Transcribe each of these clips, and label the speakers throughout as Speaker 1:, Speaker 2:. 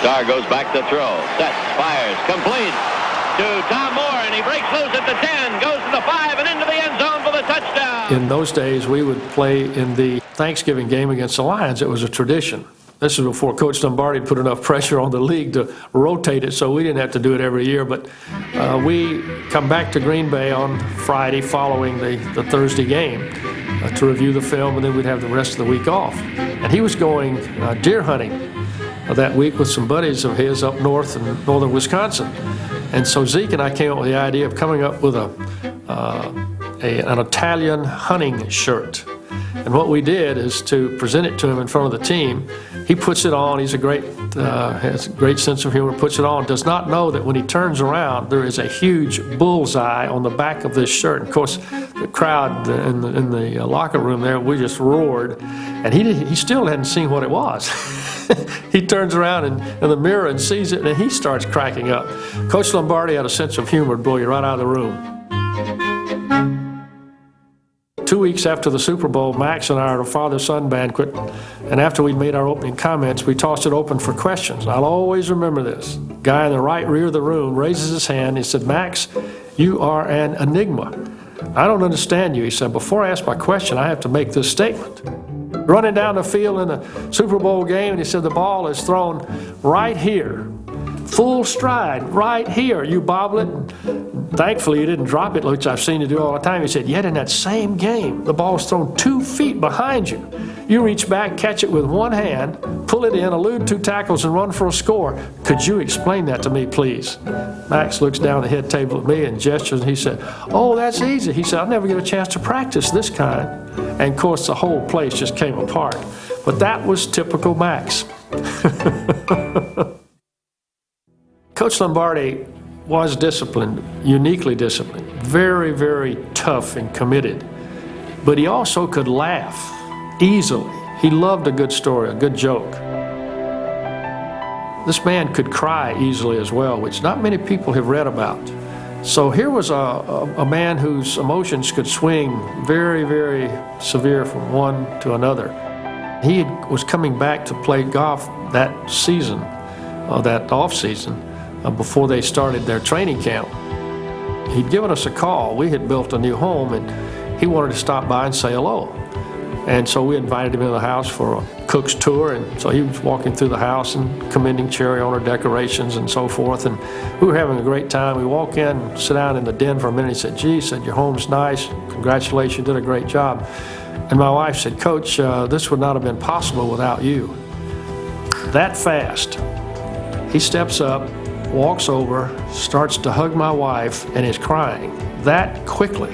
Speaker 1: Starr goes back to throw. Sets, fires, complete to Tom Moore, and he breaks loose at the 10, goes to the 5, and into the end zone for the touchdown.
Speaker 2: In those days, we would play in the Thanksgiving game against the Lions. It was a tradition. This is before Coach Lombardi put enough pressure on the league to rotate it, so we didn't have to do it every year. But we come back to Green Bay on Friday following the Thursday game to review the film, and then we'd have the rest of the week off. And he was going deer hunting that week with some buddies of his up north in northern Wisconsin. And so Zeke and I came up with the idea of coming up with an Italian hunting shirt. And what we did is to present it to him in front of the team. He puts it on. He's has a great sense of humor, puts it on, does not know that when he turns around, there is a huge bullseye on the back of this shirt. And of course, the crowd in the locker room there, we just roared. And he still hadn't seen what it was. He turns around in the mirror and sees it, and he starts cracking up. Coach Lombardi had a sense of humor to blow you right out of the room. 2 weeks after the Super Bowl, Max and I are at a father-son banquet, and after we'd made our opening comments, we tossed it open for questions. I'll always remember this. Guy in the right rear of the room raises his hand. He said, "Max, you are an enigma. I don't understand you." He said, "Before I ask my question, I have to make this statement." Running down the field in the Super Bowl game, and he said, "The ball is thrown right here. Full stride, right here. You bobble it." Thankfully, you didn't drop it, which I've seen you do all the time. He said, "Yet in that same game, the ball's thrown 2 feet behind you. You reach back, catch it with one hand, pull it in, elude 2 tackles, and run for a score. Could you explain that to me, please?" Max looks down the head table at me and gestures, and he said, "Oh, that's easy." He said, "I'll never get a chance to practice this kind." And of course, the whole place just came apart. But that was typical Max. Coach Lombardi was disciplined, uniquely disciplined, very, very tough and committed. But he also could laugh easily. He loved a good story, a good joke. This man could cry easily as well, which not many people have read about. So here was a man whose emotions could swing very, very severe from one to another. He was coming back to play golf that season, that off season, before they started their training camp. He'd given us a call. We had built a new home, and he wanted to stop by and say hello. And so we invited him into the house for a cook's tour, and so he was walking through the house and commending cherry on our decorations and so forth, and we were having a great time. We walk in, sit down in the den for a minute. He said, "Gee," said, "your home's nice. Congratulations, you did a great job." And my wife said, "Coach, this would not have been possible without you." That fast, he steps up, walks over, starts to hug my wife, and is crying. That quickly.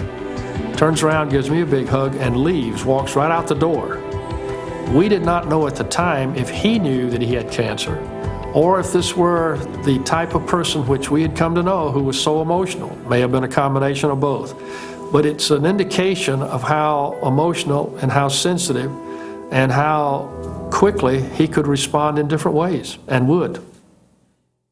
Speaker 2: Turns around, gives me a big hug, and leaves, walks right out the door. We did not know at the time if he knew that he had cancer, or if this were the type of person which we had come to know who was so emotional. May have been a combination of both. But it's an indication of how emotional and how sensitive and how quickly he could respond in different ways, and would.